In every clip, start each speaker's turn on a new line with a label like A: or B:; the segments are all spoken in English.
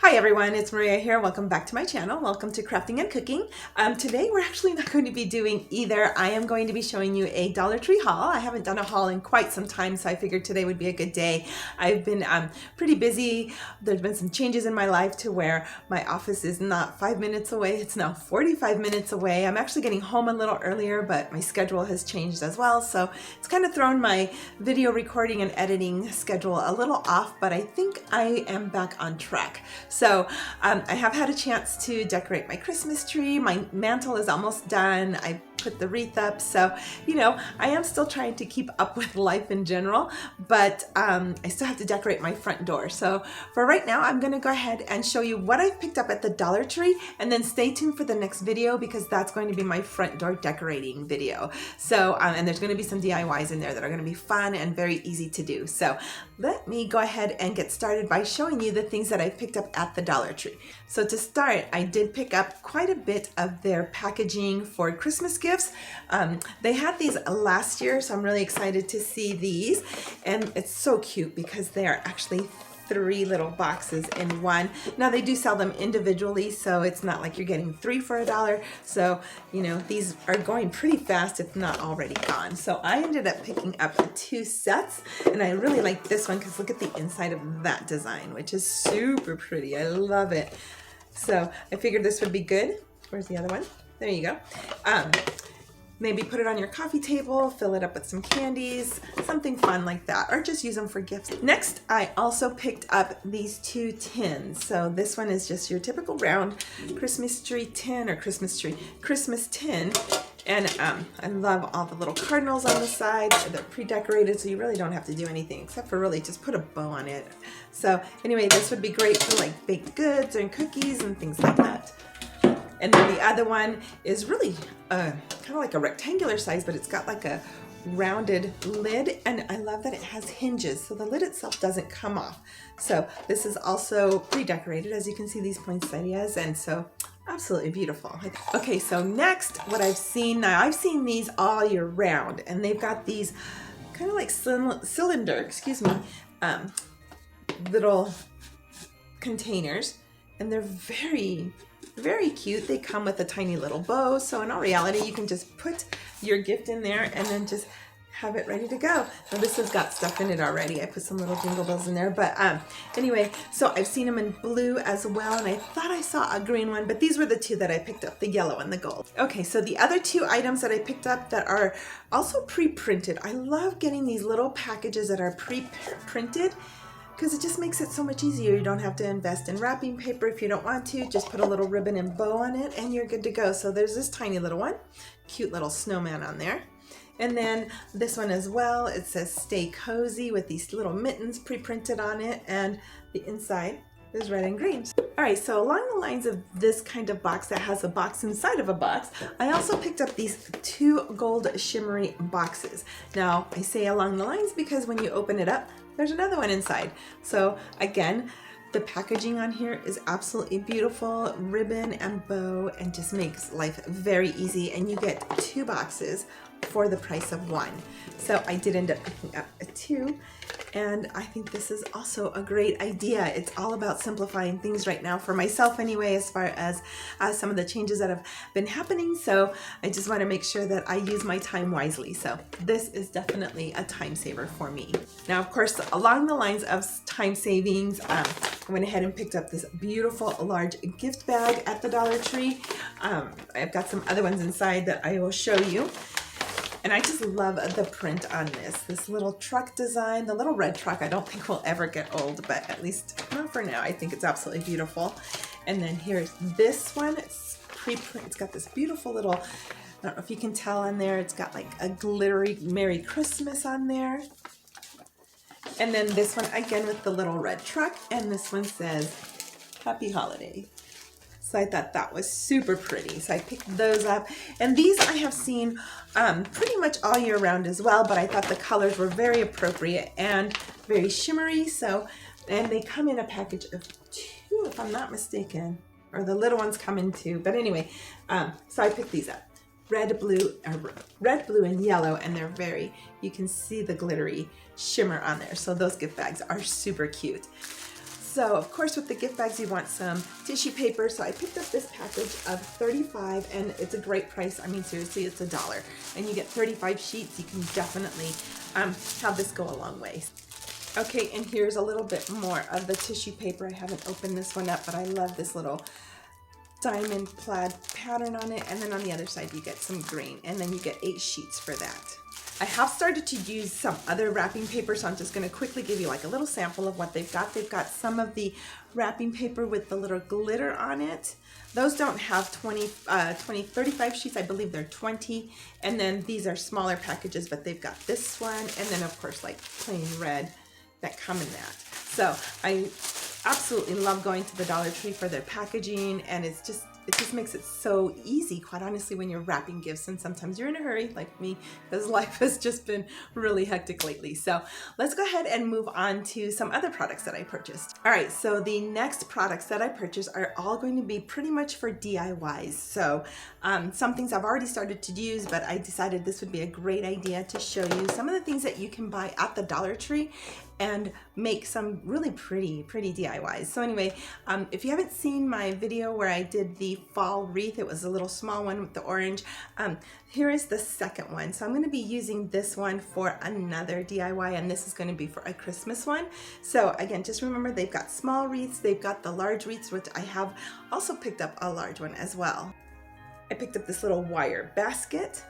A: Hi everyone, it's Maria here. Welcome back to my channel. Welcome to Crafting and Cooking. Today we're actually not going to be doing either. I am going to be showing you a Dollar Tree haul. I haven't done a haul in quite some time, so I figured today would be a good day. I've been pretty busy. There's been some changes in my life to where my office is not 5 minutes away. It's now 45 minutes away. I'm actually getting home a little earlier, but my schedule has changed as well. So it's kind of thrown my video recording and editing schedule a little off, but I think I am back on track. So I have had a chance to decorate my Christmas tree. My mantle is almost done. I put the wreath up. So, you know, I am still trying to keep up with life in general, but I still have to decorate my front door. So for right now, I'm going to go ahead and show you what I've picked up at the Dollar Tree, and then stay tuned for the next video because that's going to be my front door decorating video. So, and there's going to be some DIYs in there that are going to be fun and very easy to do. So let me go ahead and get started by showing you the things that I picked up at the Dollar Tree. So to start, I did pick up quite a bit of their packaging for Christmas gifts. They had these last year, so I'm really excited to see these. And it's so cute because they are actually 3 little boxes in one. Now they do sell them individually, so it's not like you're getting 3 for $1. So, you know, these are going pretty fast if not already gone. So I ended up picking up 2 sets, and I really like this one because look at the inside of that design, which is super pretty. I love it. So I figured this would be good. Where's the other one? There you go. Maybe put it on your coffee table, fill it up with some candies, something fun like that, or just use them for gifts. Next, I also picked up these 2 tins. So this one is just your typical round Christmas tree tin or Christmas tin. And I love all the little cardinals on the side. They're pre-decorated, so you really don't have to do anything except for really just put a bow on it. So anyway, this would be great for like baked goods and cookies and things like that. And then the other one is really kind of like a rectangular size, but it's got like a rounded lid, and I love that it has hinges, so the lid itself doesn't come off. So this is also pre-decorated, as you can see these poinsettias, and so absolutely beautiful. Okay, so next, what I've seen, now I've seen these all year round, and they've got these kind of like cylinder, little containers, and they're very cute. They come with a tiny little bow, so in all reality you can just put your gift in there and then just have it ready to go. Now this has got stuff in it already. I put some little jingle bells in there, but anyway, so I've seen them in blue as well, and I thought I saw a green one, but these were the 2 that I picked up, the yellow and the gold. Okay, so the other 2 items that I picked up that are also pre-printed. I love getting these little packages that are pre-printed, because it just makes it so much easier. You don't have to invest in wrapping paper if you don't want to. Just put a little ribbon and bow on it and you're good to go. So there's this tiny little one, cute little snowman on there. And then this one as well, it says stay cozy with these little mittens pre-printed on it, and the inside is red and green. All right, so along the lines of this kind of box that has a box inside of a box, I also picked up these 2 gold shimmery boxes. Now I say along the lines because when you open it up, there's another one inside. So again, the packaging on here is absolutely beautiful, ribbon and bow, and just makes life very easy. And you get 2 boxes for the price of 1. So I did end up picking up 2, and I think this is also a great idea. It's all about simplifying things right now for myself anyway, as far as some of the changes that have been happening. So I just want to make sure that I use my time wisely. So this is definitely a time saver for me. Now, of course, along the lines of time savings, I went ahead and picked up this beautiful large gift bag at the Dollar Tree. I've got some other ones inside that I will show you. And I just love the print on this little truck design. The little red truck I don't think will ever get old, but at least not for now. I think it's absolutely beautiful. And then here's this one. It's pre-print. It's got this beautiful little, I don't know if you can tell on there, it's got like a glittery Merry Christmas on there. And then this one again with the little red truck, and this one says Happy Holiday. So I thought that was super pretty. So I picked those up. And these I have seen pretty much all year round as well, but I thought the colors were very appropriate and very shimmery. So, and they come in a package of 2, if I'm not mistaken, or the little ones come in 2. But anyway, so I picked these up. Red, blue, and yellow, and they're very, you can see the glittery shimmer on there. So those gift bags are super cute. So of course with the gift bags you want some tissue paper, so I picked up this package of 35 and it's a great price. I mean seriously, it's $1 and you get 35 sheets. You can definitely have this go a long way. Okay, and here's a little bit more of the tissue paper. I haven't opened this one up, but I love this little diamond plaid pattern on it, and then on the other side you get some green, and then you get 8 sheets for that. I have started to use some other wrapping paper, so I'm just going to quickly give you like a little sample of what they've got. They've got some of the wrapping paper with the little glitter on it. Those don't have 35 sheets. I believe they're 20. And then these are smaller packages, but they've got this one, and then of course like plain red that come in that. So I absolutely love going to the Dollar Tree for their packaging, and it just makes it so easy, quite honestly, when you're wrapping gifts, and sometimes you're in a hurry like me because life has just been really hectic lately. So let's go ahead and move on to some other products that I purchased. All right, so the next products that I purchased are all going to be pretty much for DIYs. So some things I've already started to use, but I decided this would be a great idea to show you some of the things that you can buy at the Dollar Tree and make some really pretty DIYs. So anyway, if you haven't seen my video where I did the fall wreath, it was a little small one with the orange. Here is the second one. So I'm gonna be using this one for another DIY, and this is gonna be for a Christmas one. So again, just remember they've got small wreaths, they've got the large wreaths, which I have also picked up a large one as well. I picked up this little wire basket.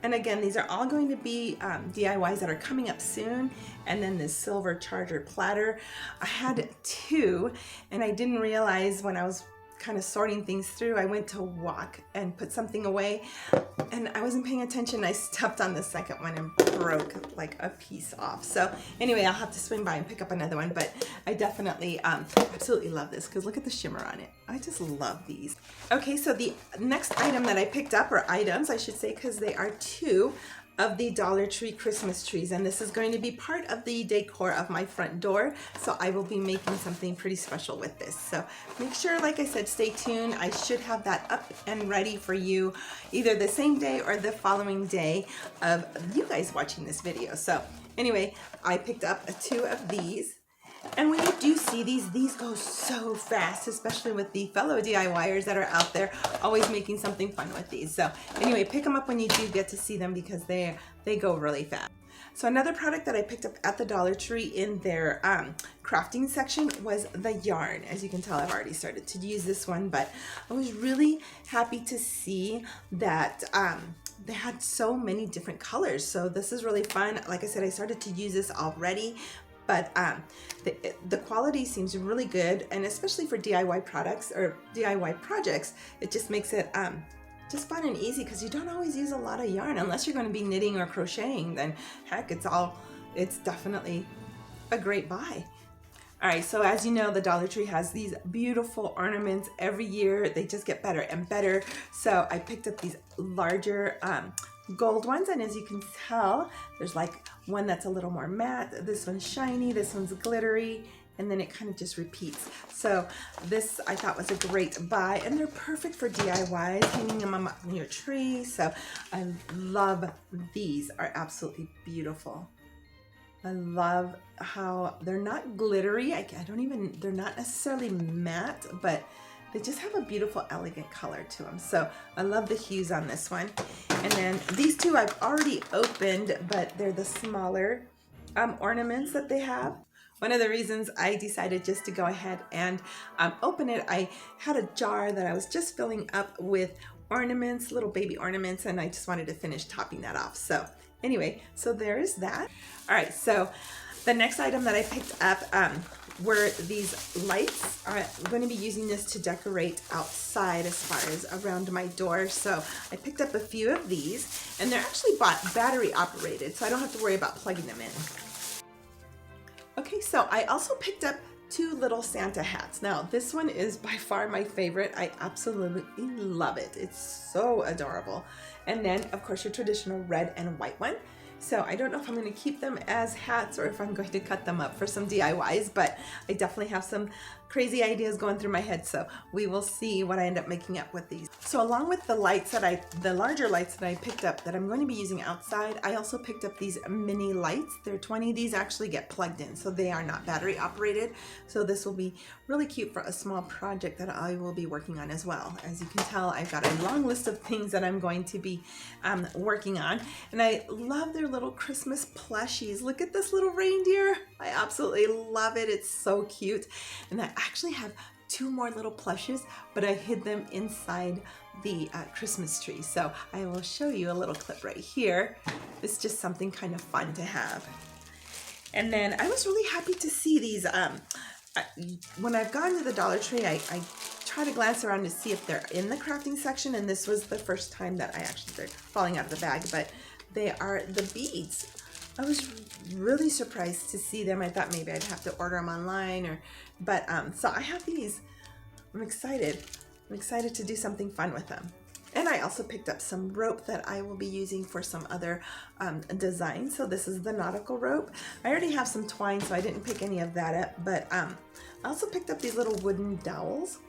A: And again, these are all going to be DIYs that are coming up soon. And then this silver charger platter. I had 2, and I didn't realize when I was kind of sorting things through, I went to walk and put something away, and I wasn't paying attention. I stepped on the second one and broke like a piece off. So anyway, I'll have to swing by and pick up another one, but I definitely absolutely love this because look at the shimmer on it. I just love these. Okay, so the next item that I picked up, or items I should say, because they are 2 of the Dollar Tree Christmas trees, and this is going to be part of the decor of my front door, so I will be making something pretty special with this. So make sure, like I said, stay tuned. I should have that up and ready for you either the same day or the following day of you guys watching this video. So anyway, I picked up 2 of these. And when you do see these go so fast, especially with the fellow DIYers that are out there always making something fun with these. So anyway, pick them up when you do get to see them because they go really fast. So another product that I picked up at the Dollar Tree in their crafting section was the yarn. As you can tell, I've already started to use this one, but I was really happy to see that they had so many different colors. So this is really fun. Like I said, I started to use this already. But the quality seems really good, and especially for DIY products or DIY projects, it just makes it just fun and easy because you don't always use a lot of yarn unless you're going to be knitting or crocheting. Then heck, it's definitely a great buy. All right, so as you know, the Dollar Tree has these beautiful ornaments every year. They just get better and better. So I picked up these larger gold ones, and as you can tell, there's like one that's a little more matte, this one's shiny, this one's glittery, and then it kind of just repeats. So this I thought was a great buy, and they're perfect for DIYs, hanging them on your tree. So I love these, are absolutely beautiful. I love how they're not glittery. They're not necessarily matte, but they just have a beautiful, elegant color to them. So I love the hues on this one. And then these 2 I've already opened, but they're the smaller ornaments that they have. One of the reasons I decided just to go ahead and open it, I had a jar that I was just filling up with ornaments, little baby ornaments, and I just wanted to finish topping that off. So anyway, so there is that. All right, so the next item that I picked up were these lights. I'm going to be using this to decorate outside as far as around my door. So I picked up a few of these, and they're actually battery operated, so I don't have to worry about plugging them in. Okay, so I also picked up 2 little Santa hats. Now this one is by far my favorite. I absolutely love it. It's so adorable. And then of course your traditional red and white one. So I don't know if I'm going to keep them as hats or if I'm going to cut them up for some DIYs, but I definitely have some crazy ideas going through my head, so we will see what I end up making up with these. So along with the lights the larger lights that I picked up that I'm going to be using outside, I also picked up these mini lights. They're 20. These actually get plugged in, so they are not battery operated. So this will be really cute for a small project that I will be working on as well. As you can tell, I've got a long list of things that I'm going to be working on, and I love their little Christmas plushies. Look at this little reindeer. I absolutely love it. It's so cute. And I actually have 2 more little plushes, but I hid them inside the Christmas tree. So I will show you a little clip right here. It's just something kind of fun to have. And then I was really happy to see these. When I've gone to the Dollar Tree, I try to glance around to see if they're in the crafting section, and this was the first time that they're falling out of the bag, but they are the beads. I was really surprised to see them. I thought maybe I'd have to order them online, but so I have these. I'm excited. I'm excited to do something fun with them. And I also picked up some rope that I will be using for some other designs. So this is the nautical rope. I already have some twine, so I didn't pick any of that up, but I also picked up these little wooden dowels.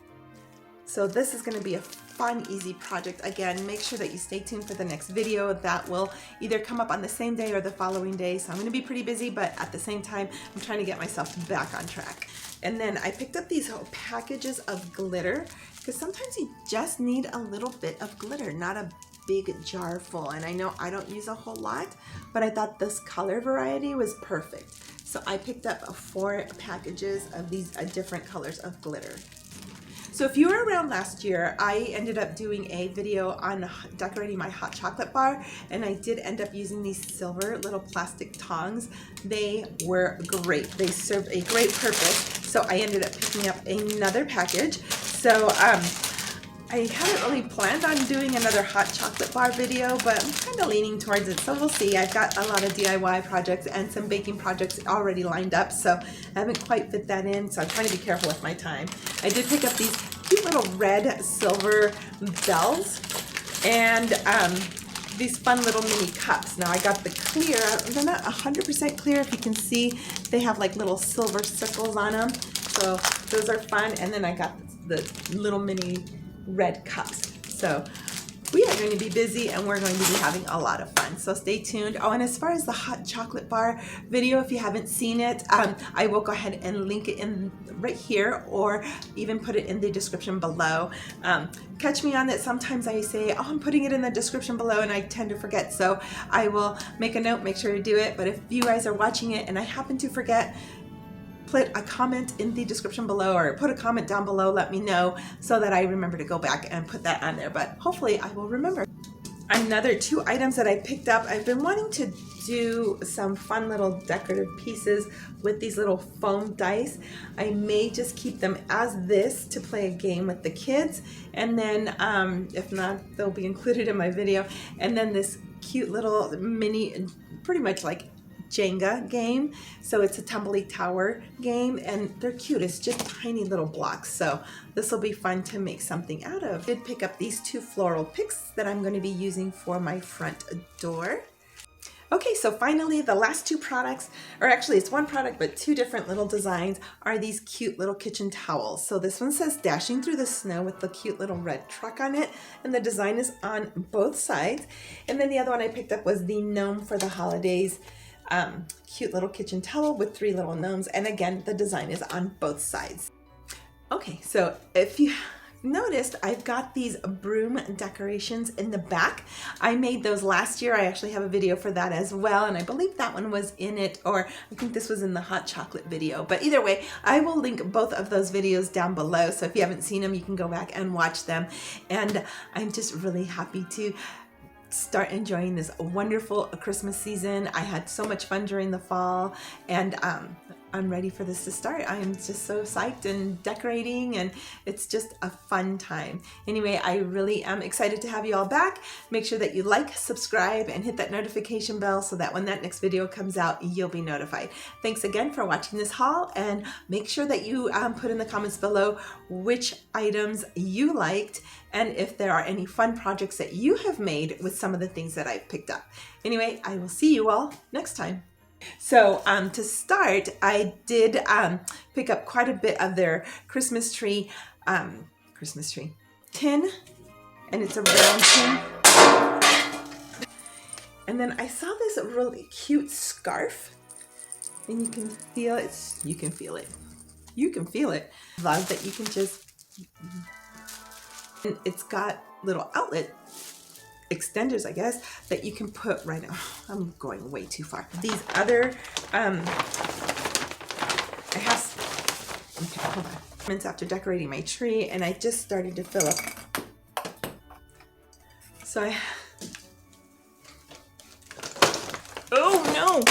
A: So this is going to be a fun, easy project. Again, make sure that you stay tuned for the next video. That will either come up on the same day or the following day. So I'm going to be pretty busy, but at the same time, I'm trying to get myself back on track. And then I picked up these whole packages of glitter, because sometimes you just need a little bit of glitter, not a big jar full. And I know I don't use a whole lot, but I thought this color variety was perfect. So I picked up 4 packages of these different colors of glitter. So if you were around last year, I ended up doing a video on decorating my hot chocolate bar, and I did end up using these silver little plastic tongs. They were great. They served a great purpose. So I ended up picking up another package. So I hadn't really planned on doing another hot chocolate bar video, but I'm kind of leaning towards it, so we'll see. I've got a lot of DIY projects and some baking projects already lined up, so I haven't quite fit that in, so I'm trying to be careful with my time. I did pick up these cute little red silver bells and these fun little mini cups. Now I got the clear, they're not 100% clear. If you can see, they have like little silver circles on them, so those are fun. And then I got the little mini red cups. So we are going to be busy, and we're going to be having a lot of fun. So stay tuned. Oh, and as far as the hot chocolate bar video, if you haven't seen it, I will go ahead and link it in right here, or even put it in the description below. Catch me on that. Sometimes I say, oh, I'm putting it in the description below, and I tend to forget. So I will make a note, make sure to do it. But if you guys are watching it and I happen to forget, put a comment in the description below, or put a comment down below, let me know, so that I remember to go back and put that on there. But hopefully I will remember. Another 2 items that I picked up, I've been wanting to do some fun little decorative pieces with these little foam dice. I may just keep them as this to play a game with the kids, and then if not, they'll be included in my video. And then this cute little mini, pretty much like Jenga game. So it's a tumbly tower game, and they're cute. It's just tiny little blocks. So this will be fun to make something out of. I did pick up these 2 floral picks that I'm going to be using for my front door. Okay, so finally the last 2 products, or actually it's 1 product but 2 different little designs, are these cute little kitchen towels. So this one says Dashing Through the Snow with the cute little red truck on it, and the design is on both sides. And then the other one I picked up was the Gnome for the Holidays. Cute little kitchen towel with 3 little gnomes, and again the design is on both sides. Okay, so if you noticed, I've got these broom decorations in the back. I made those last year. I actually have a video for that as well, and I believe that one was in it, or I think this was in the hot chocolate video. But either way, I will link both of those videos down below, so if you haven't seen them, you can go back and watch them. And I'm just really happy to start enjoying this wonderful Christmas season. I had so much fun during the fall, and I'm ready for this to start. I'm just so psyched and decorating, and it's just a fun time. Anyway, I really am excited to have you all back. Make sure that you like, subscribe, and hit that notification bell so that when that next video comes out, you'll be notified. Thanks again for watching this haul, and make sure that you put in the comments below which items you liked, and if there are any fun projects that you have made with some of the things that I've picked up. Anyway, I will see you all next time. So to start, I did pick up quite a bit of their Christmas tree tin, and it's a round tin. And then I saw this really cute scarf, and you can feel it. You can feel it. You can feel it. Love that you can just. And it's got little outlet extenders, I guess, that you can put right now. I'm going way too far. These other, I have, okay, hold on. After decorating my tree, and I just started to fill up. So I, oh no!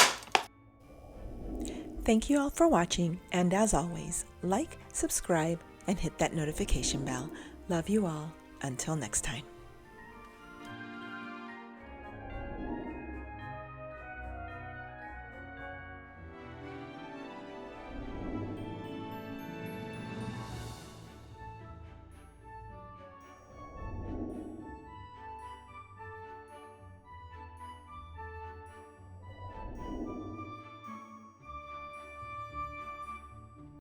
A: Thank you all for watching, and as always, like, subscribe, and hit that notification bell. Love you all. Until next time.